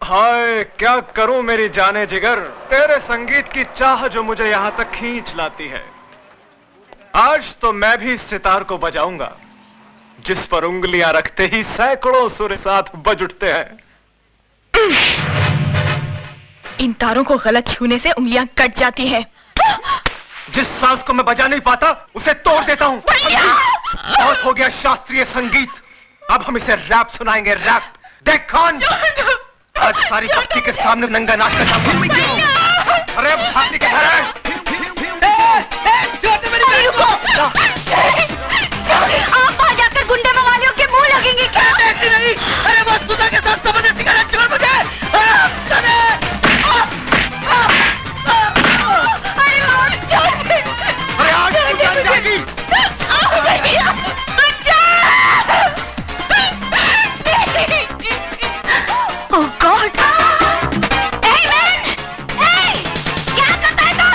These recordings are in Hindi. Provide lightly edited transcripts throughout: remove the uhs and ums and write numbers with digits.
हाय क्या करूं मेरी जाने जिगर, तेरे संगीत की चाह जो मुझे यहां तक खींच लाती है। आज तो मैं भी इस सितार को बजाऊंगा जिस पर उंगलियां रखते ही सैकड़ों सुर साथ बज उठते हैं। इन तारों को गलत छूने से उंगलियां कट जाती हैं। जिस सांस को मैं बजा नहीं पाता उसे तोड़ देता हूं। बहुत हो गया शास्त्रीय संगीत, अब हम इसे रैप सुनाएंगे, रैप। देख कौन आज सारी भक्ति के सामने नंगा नाच का। अरे भाती के घर आप वहां जाकर गुंडे मवालियों के मुंह लगेंगे क्या? नहीं, अरे वो सुधा के साथ समझ सिगारेट छोड़ मुझे। अरे आज जान जाएगी। Oh God! Hey man! Hey! क्या करता है तुम?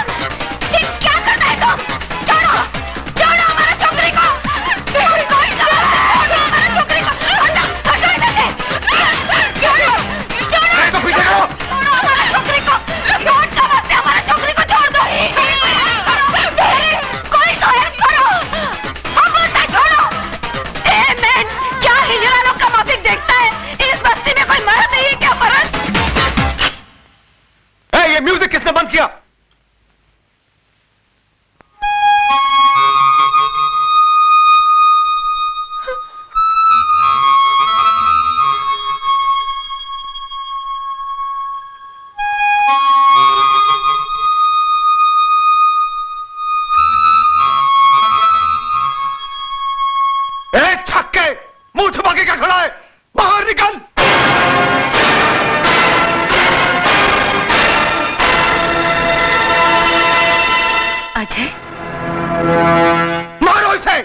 क्या करता है तुम? छोड़ो! छोड़ो हमारे छोकरी को! छोड़ो हमारे छोकरी को! हटो! हटो इधर से! छोड़ो! छोड़ो! तो पीछे करो! छोड़ो हमारे छोकरी को! छोड़ दो मत, हमारे छोकरी को छोड़ दो! कोई तो है, करो! हम बोलते छोड़ो! Hey man! क्या हिजड़ालों का माफिक देखता है? इस बस्ती में कोई मर्द नहीं है क्या? मर्द? ये म्यूजिक किसने बंद किया? छक्के, मुंह छुपा के क्या खड़ा है? बाहर निकल! अजय, मारो इसे!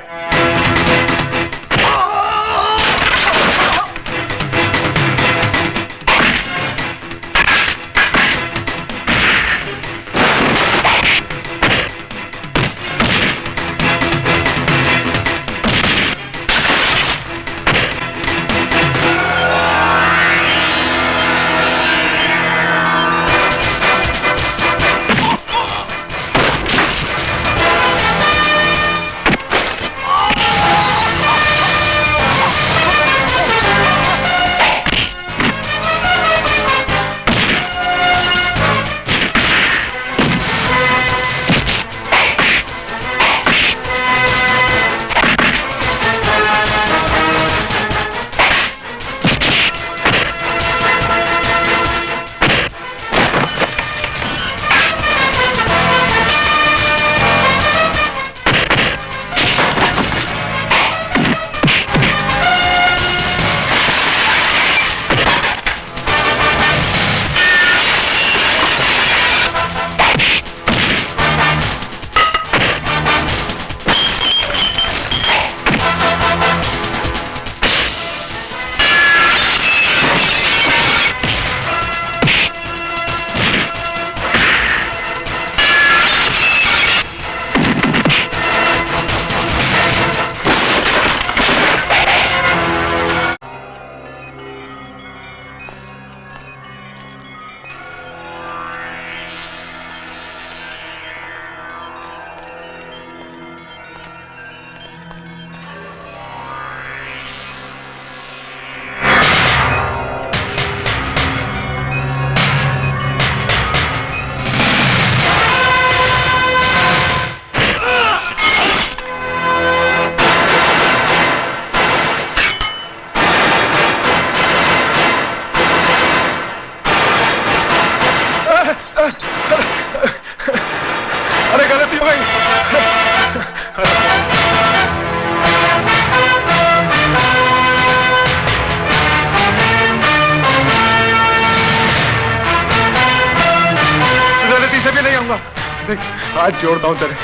हाथ जोड़ता हूं तेरे,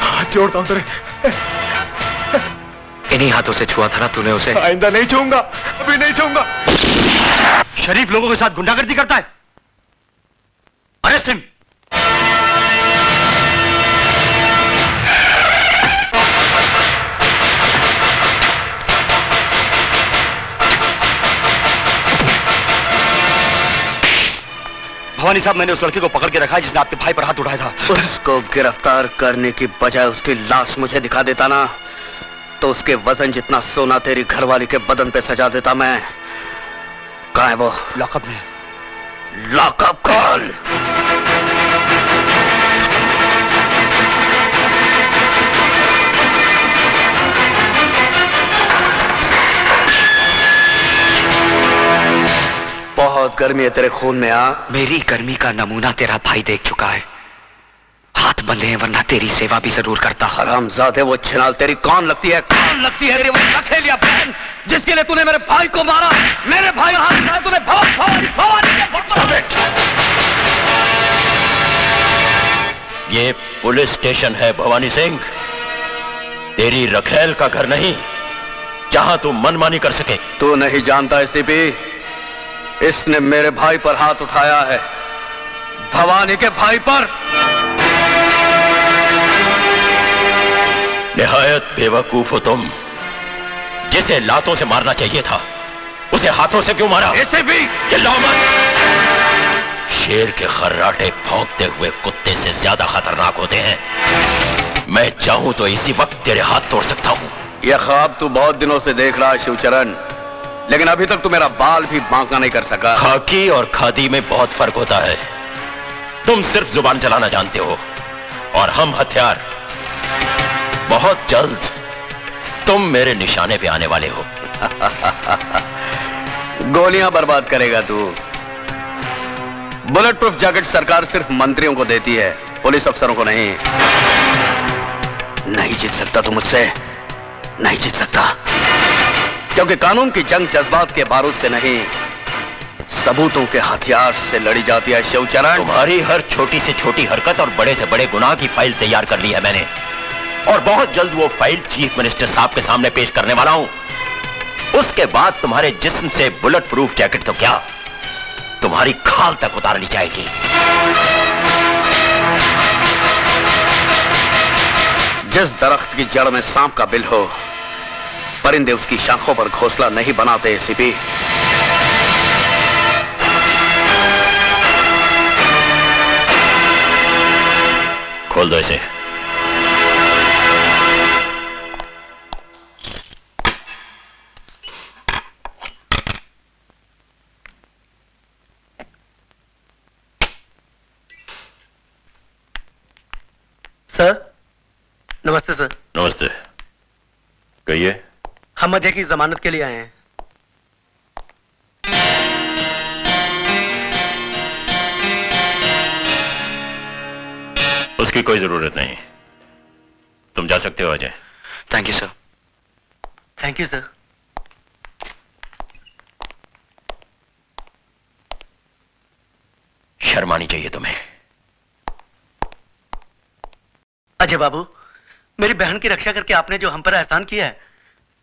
हाथ जोड़ता हूं तेरे। इन्हीं हाथों से छुआ था ना तूने उसे? आइंदा नहीं छूऊंगा, अभी नहीं छूऊंगा। शरीफ लोगों के साथ गुंडागर्दी करता है, अरेस्ट हिम। भवानी साहब, मैंने उस लड़के को पकड़ के रखा है जिसने आपके भाई पर हाथ उठाया था। उसको गिरफ्तार करने की बजाय उसकी लाश मुझे दिखा देता ना, तो उसके वजन जितना सोना तेरी घरवाली के बदन पे सजा देता मैं। कहाँ है वो? लॉकअप में। Lockup call. बहुत गर्मी है तेरे खून में। मेरी गर्मी का नमूना तेरा भाई देख चुका है। हाथ बंधे हैं, वरना तेरी सेवा भी जरूर करता। हरामजादे, वो छिनाल तेरी कौन लगती है? कौन लगती है तेरी वो लखेलिया बहन, जिसके लिए तूने मेरे भाई को मारा? मेरे भाई हाथ में तूने ये पुलिस स्टेशन है भवानी सिंह, तेरी रखेल का घर नहीं जहां तू मनमानी कर सके। तू नहीं जानता एसीपी, इसने मेरे भाई पर हाथ उठाया है, भवानी के भाई पर। निहायत बेवकूफ हो तुम। जिसे लातों से मारना चाहिए था उसे हाथों से क्यों मारा? एसीपी चिल्लाओ मत। शेर के खर्राटे भौंकते हुए कुत्ते से ज्यादा खतरनाक होते हैं। मैं चाहूं तो इसी वक्त तेरे हाथ तोड़ सकता हूं। यह ख्वाब तू बहुत दिनों से देख रहा है शिवचरण, लेकिन अभी तक तू मेरा बाल भी बांका नहीं कर सका। खाकी और खादी में बहुत फर्क होता है। तुम सिर्फ जुबान चलाना जानते हो और हम हथियार। बहुत जल्द तुम मेरे निशाने पे आने वाले हो। गोलियां बर्बाद करेगा तू। बुलेट प्रूफ जैकेट सरकार सिर्फ मंत्रियों को देती है, पुलिस अफसरों को नहीं। नहीं जीत सकता तू मुझसे, नहीं जीत सकता, क्योंकि कानून की जंग जज्बात के बारूद से नहीं, सबूतों के हथियार से लड़ी जाती है शिवचरण। तुम्हारी हर छोटी से छोटी हरकत और बड़े से बड़े गुनाह की फाइल तैयार कर ली है मैंने, और बहुत जल्द वो फाइल चीफ मिनिस्टर साहब के सामने पेश करने वाला हूं। उसके बाद तुम्हारे जिस्म से बुलेट प्रूफ जैकेट तो क्या, तुम्हारी खाल तक उतार ली जाएगी। जिस दरख्त की जड़ में सांप का बिल हो, परिंदे उसकी शाखों पर घोंसला नहीं बनाते एसीपी। खोल दो इसे। सर नमस्ते। सर नमस्ते, कहिए। हम अजय की जमानत के लिए आए हैं। उसकी कोई जरूरत नहीं, तुम जा सकते हो Ajay. Thank you sir. Thank you sir. शर्म आनी चाहिए तुम्हें। अजय बाबू, मेरी बहन की रक्षा करके आपने जो हम पर एहसान किया है,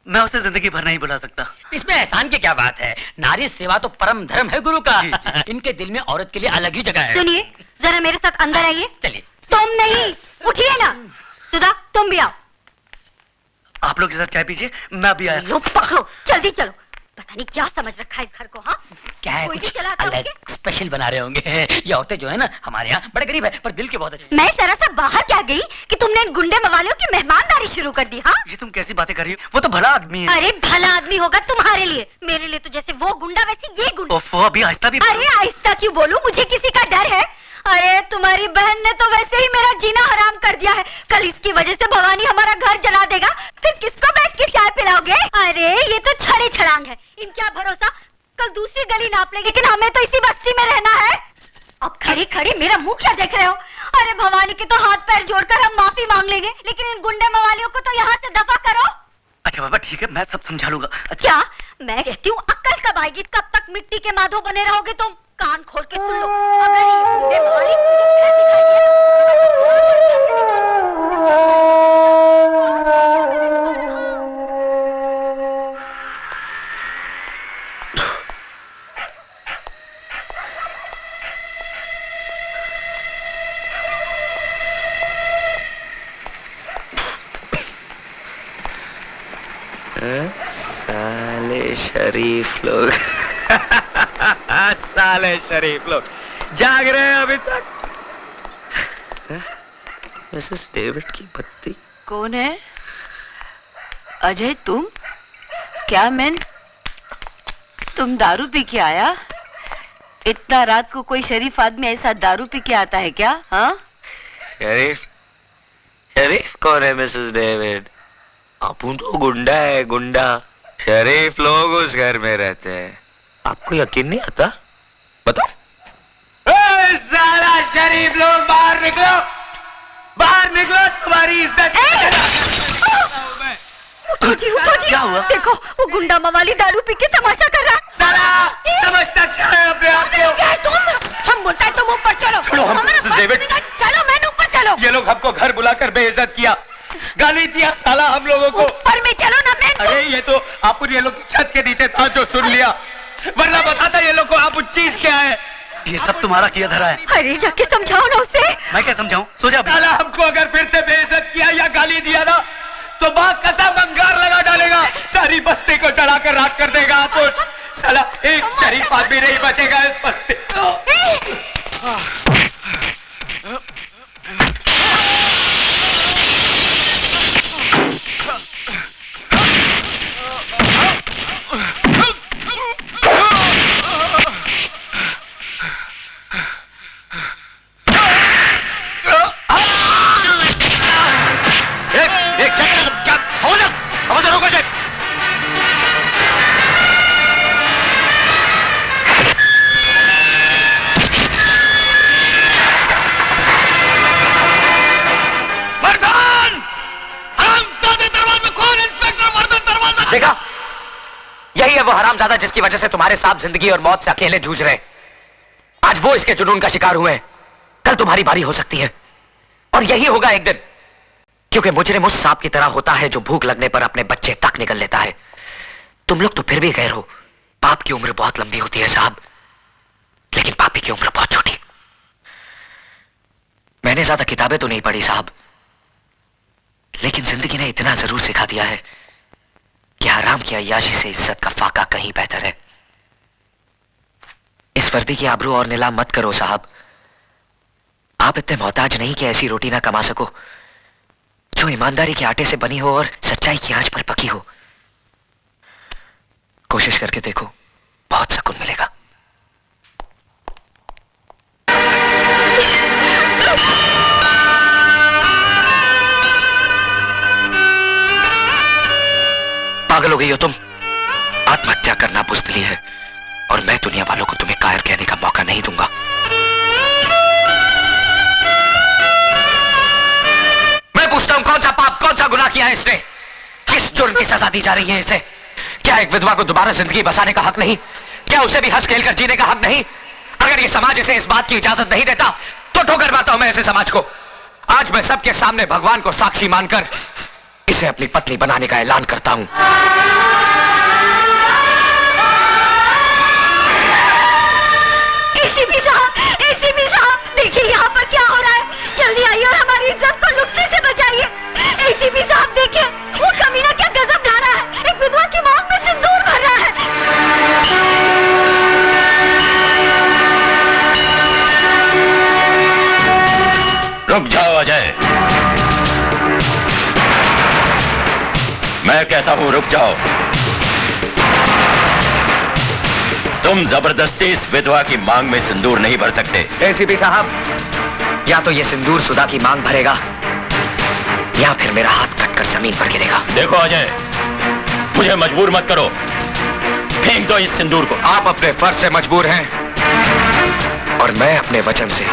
मैं उसे जिंदगी भर नहीं भुला सकता। इसमें एहसान की क्या बात है? नारी सेवा तो परम धर्म है गुरु का। जी, जी। इनके दिल में औरत के लिए अलग ही जगह है। सुनिए, जरा मेरे साथ अंदर आइए। चलिए। तुम नहीं, उठिए ना। सुधा, तुम भी आओ। आप लोग के साथ चाय पीजिए, मैं अभी आया। लो पकड़ो, जल्दी चलो। पता नहीं क्या समझ रखा है इस घर को। हाँ, क्या है, कोई भी कुछ चलाता अलग होंगे। स्पेशल बना रहे होंगे। ये औरतें जो है ना हमारे यहाँ बड़े गरीब है, पर दिल के बहुत अच्छे। मैं जरा सा बाहर क्या गई कि तुमने इन गुंडे मवालियों की मेहमानदारी शुरू कर दी। हाँ, ये तुम कैसी बातें कर रही हो? वो तो भला आदमी है। अरे भला आदमी होगा तुम्हारे लिए, मेरे लिए तो जैसे वो गुंडा वैसे ये गुंडा। ओफो, अभी आहिस्ता भी। अरे आहिस्ता क्यों बोलूं, मुझे किसी का डर है? अरे तुम्हारी बहन ने तो वैसे ही मेरा जीना हराम कर दिया है। कल इसकी वजह से भवानी हमारा घर जला देगा, फिर किसको बैठ के चाय पिलाओगे? अरे ये तो छड़े छड़ांग है, इनका भरोसा। कल दूसरी गली नाप लेंगे, लेकिन हमें तो इसी बस्ती में रहना है। अब खड़ी खड़ी मेरा मुंह क्या देख रहे हो? अरे भवानी के तो हाथ पैर जोड़कर हम माफी मांग लेंगे, लेकिन इन गुंडे मवालियों को तो यहाँ से दफा करो। अच्छा बाबा ठीक है, मैं सब समझा लूंगा। क्या? मैं कहती हूँ अक्ल कब आएगी? कब तक मिट्टी के माधो बने रहोगे तुम? कान खोल के सुन लो, अगर ये गुंडे मवाली साले शरीफ लोग। साले शरीफ लोग, जाग रहे हैं अभी तक? मिसेस डेविड की पत्नी कौन है? अजय तुम? क्या मैन, तुम दारू पी के आया? इतना रात को कोई शरीफ आदमी ऐसा दारू पी के आता है क्या? हाँ? शरीफ? शरीफ कौन है मिसेस डेविड? अपुन तो गुंडा है, गुंडा। शरीफ लोग उस घर में रहते हैं। आपको यकीन नहीं आता? बताओ। सारा शरीफ लोग बाहर निकलो, बाहर निकलो, तुम्हारी इज्जत। उठो जी, उठो जी। क्या हुआ? देखो वो गुंडा मवाली दारू पी के तमाशा कर रहा है। साला समझता क्या है अपने आप को? क्या है तुम? हम बोलता है तुम ऊपर चलो। छोड़ो हम, हमारा मिसेस बात डेविड। सुनेगा। चलो मैंने ऊपर चलो। ये लोग हमको घर बुलाकर बेइज्जत किया, गाली दिया साला हम लोगों को। ऊपर में चलो ना मैन। अरे ये तो आप ये लोग की छत के नीचे था जो सुन लिया, वरना बताता ये लोग को आप चीज क्या है। ये सब तुम्हारा किया धरा है। अरे जाके समझाओ ना उसे। मैं क्या समझाऊं? सो जा। साला हमको अगर फिर से बेइज्जत किया या गाली दिया ना तो बाग कसम अंगार लगा डालेगा, सारी बस्ती को जला कर राख कर देगा। आप साला एक शरीफ आदमी नहीं बचेगा इस बस्ती। देखा, यही है वो हरामजादा जिसकी वजह से तुम्हारे साथ जिंदगी और मौत से अकेले जूझ रहे हैं। आज वो इसके जुनून का शिकार हुए हैं, कल तुम्हारी बारी हो सकती है, और यही होगा एक दिन। क्योंकि मुजरिम उस सांप की तरह होता है जो भूख लगने पर अपने बच्चे तक निकल लेता है। तुम लोग तो फिर भी गैर हो। पाप की उम्र बहुत लंबी होती है साहब, लेकिन पापी की उम्र बहुत छोटी। मैंने ज्यादा किताबें तो नहीं पढ़ी साहब, लेकिन जिंदगी ने इतना जरूर सिखा दिया है कि हराम की अय्याशी से इज्जत का फाका कहीं बेहतर है। इस वर्दी की आबरू और नीलाम मत करो साहब। आप इतने मोहताज नहीं कि ऐसी रोटी ना कमा सको जो ईमानदारी के आटे से बनी हो और सच्चाई की आंच पर पकी हो। कोशिश करके देखो, बहुत सुकून मिलेगा। पागल हो गई हो तुम? आत्महत्या करना बुज़दिली है, और मैं दुनिया वालों को तुम्हें कायर कहने का मौका नहीं दूंगा। मैं पूछता हूं, कौन सा पाप, कौन सा गुनाह किया है इसने? किस जुर्म की सजा दी जा रही है इसे? क्या एक विधवा को दोबारा जिंदगी बसाने का हक नहीं? क्या उसे भी हंस खेल कर जीने का हक नहीं? अगर ये समाज इसे इस बात की इजाजत नहीं देता तो ठोकर मारता हूं मैं ऐसे समाज को। आज मैं सबके सामने भगवान को साक्षी मानकर इसे अपनी पत्नी बनाने का ऐलान करता हूं। एसीपी साहब, देखिए यहाँ पर क्या हो रहा है। जल्दी आइए और हमारी इज्जत को लुटने से बचाइए। एसीपी साहब देखिए, वो कमीना क्या गजब ढा रहा है। एक विधवा की मांग में सिंदूर भर रहा है। रुक जाओ अजय, मैं कहता हूं रुक जाओ। तुम जबरदस्ती इस विधवा की मांग में सिंदूर नहीं भर सकते। एसीपी साहब, या तो ये सिंदूर सुधा की मांग भरेगा या फिर मेरा हाथ कटकर जमीन पर गिरेगा। देखो अजय, मुझे मजबूर मत करो, फेंक दो इस सिंदूर को। आप अपने फर्ज से मजबूर हैं और मैं अपने वचन से।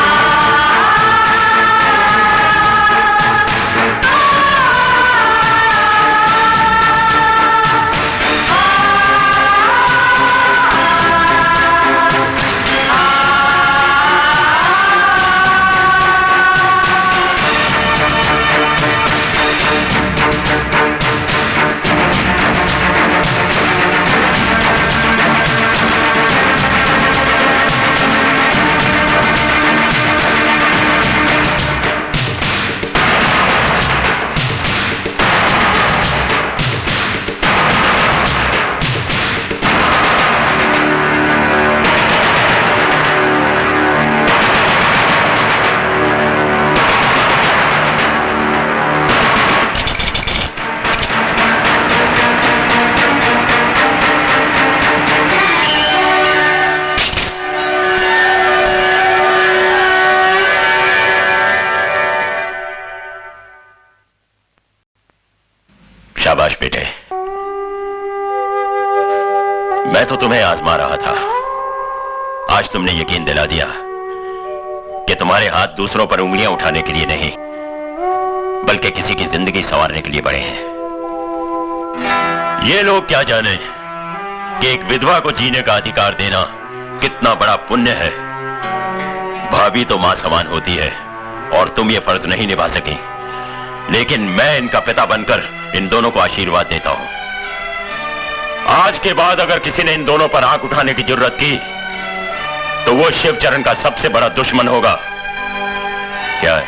तुम्हें आजमा रहा था। आज तुमने यकीन दिला दिया कि तुम्हारे हाथ दूसरों पर उंगलियां उठाने के लिए नहीं, बल्कि किसी की जिंदगी संवारने के लिए बड़े हैं। ये लोग क्या जाने कि एक विधवा को जीने का अधिकार देना कितना बड़ा पुण्य है। भाभी तो मां समान होती है और तुम ये फर्ज नहीं निभा सकी, लेकिन मैं इनका पिता बनकर इन दोनों को आशीर्वाद देता हूं। आज के बाद अगर किसी ने इन दोनों पर आंख उठाने की जरूरत की तो वो शिवचरण का सबसे बड़ा दुश्मन होगा। क्या है?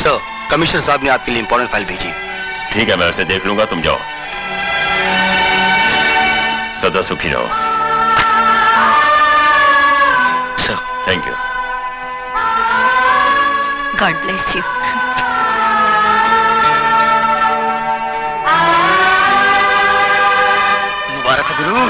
सर, कमिश्नर साहब ने आपके लिए इंपॉर्टेंट फाइल भेजी। ठीक है, मैं उसे देख लूंगा, तुम जाओ। सदा सुखी रहो। Sir, thank you. God bless you. मुबारक हो गुरु।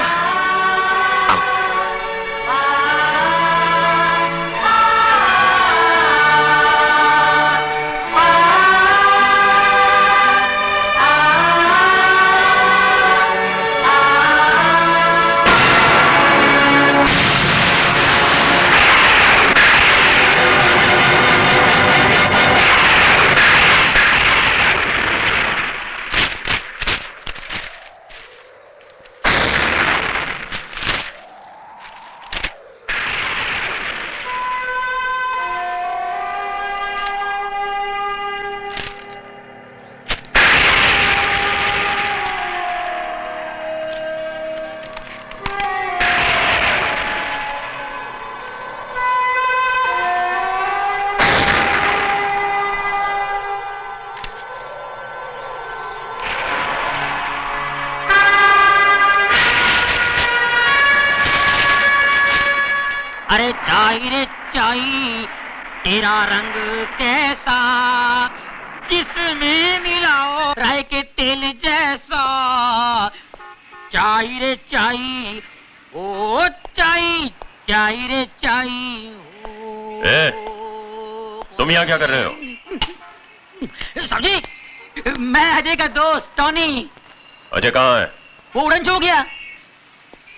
अरे चाई रे चाई तेरा रंग कैसा, जिसमें मिलाओ राय के तेल जैसा। चाई रे चाई, ओ चाई, चाई रे चाई। तुम यहाँ क्या कर रहे हो? साहब जी, मैं अजय का दोस्त टॉनी। अजय कहाँ है? वो उड़न छू गया,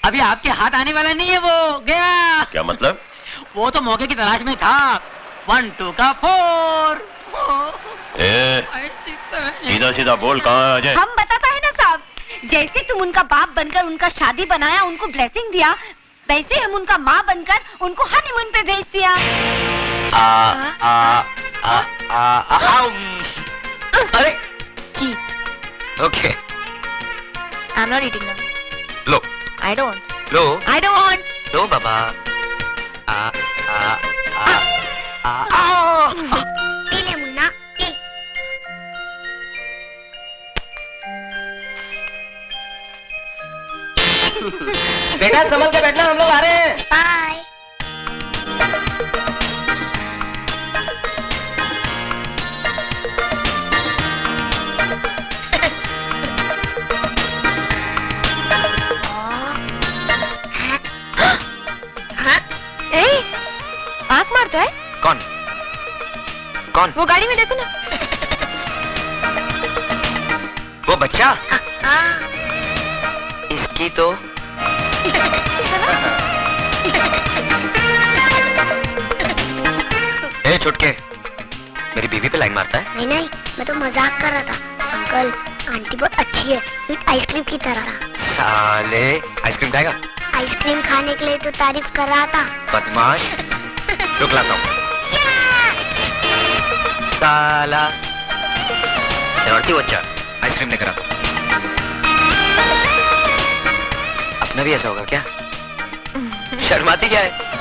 अभी आपके हाथ आने वाला नहीं है, वो गया। क्या मतलब? वो तो मौके की तलाश में था। 1 2 का 4। सीधा सीधा बोल, कहाँ है अजय? हम बताता है ना साहब, जैसे तुम उनका बाप बनकर उनका शादी बनाया, उनको ब्लेसिंग दिया, वैसे हम उनका माँ बनकर उनको हनीमून पे भेज दिया। अरे जी, okay, I'm not eating them. लो I don't. लो I don't want. लो बाबा। पी ले मुन्ना, पी। बेटा संभल के बैठना, हम लोग आ रहे हैं। Bye. आँख मारता है? कौन? कौन? वो गाड़ी में देखो ना। वो बच्चा? इसकी तो ए छुटके, मेरी बीवी पे लाइन मारता है? नहीं नहीं, मैं तो मजाक कर रहा था। अंकल, आंटी बहुत अच्छी है, विद आइसक्रीम की तरह। साले, आइसक्रीम खाएगा? आइसक्रीम खाने के लिए तो तारीफ कर रहा था। बदमाश, रुक लाता हूँ। साला शरारती बच्चा, आइसक्रीम लेकर आता हूँ। अपना भी ऐसा होगा क्या? शर्माती क्या है?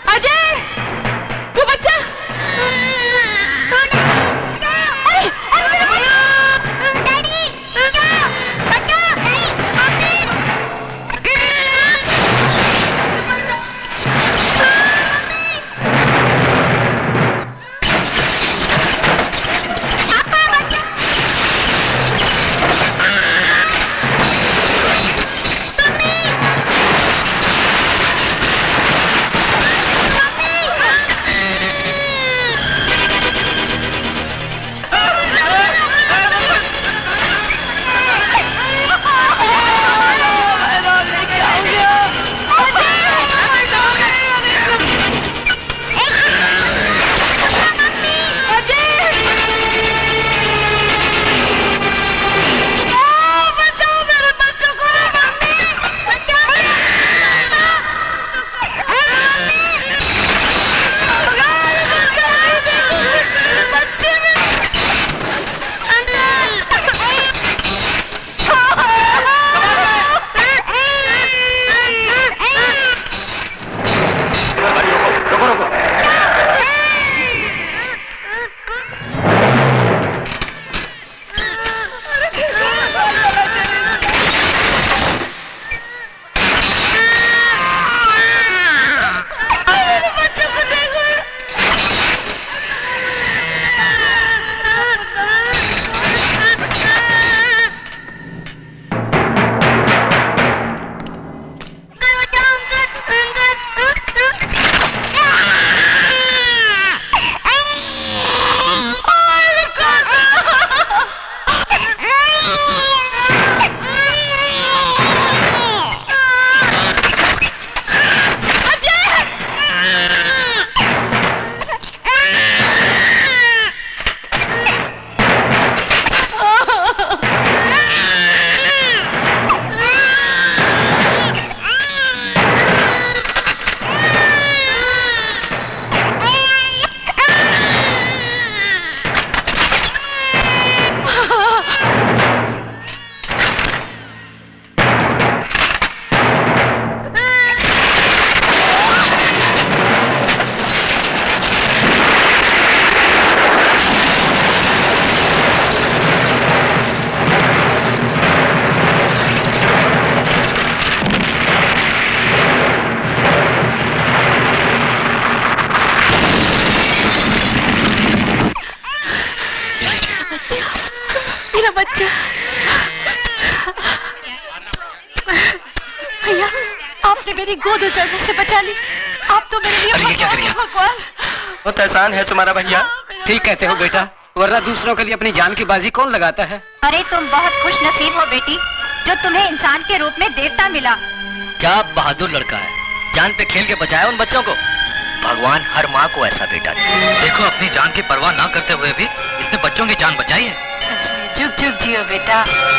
अजय, वो बच्चा। डैडी, बच्चा, मेरी गोद उजड़ने से बचा ली। आप तो मेरे लिए अरे ये क्या कर रही है? भगवान। बहुत एहसान है तुम्हारा भैया। ठीक कहते हो बेटा, वरना दूसरों के लिए अपनी जान की बाजी कौन लगाता है? अरे तुम बहुत खुश नसीब हो बेटी, जो तुम्हें इंसान के रूप में देवता मिला। क्या बहादुर लड़का है, जान पे खेल के बचाया उन बच्चों को। भगवान हर माँ को ऐसा बेटा दे। देखो, अपनी जान की परवाह ना करते हुए भी इसने बच्चों की जान बचाई है। जुग जुग जियो बेटा।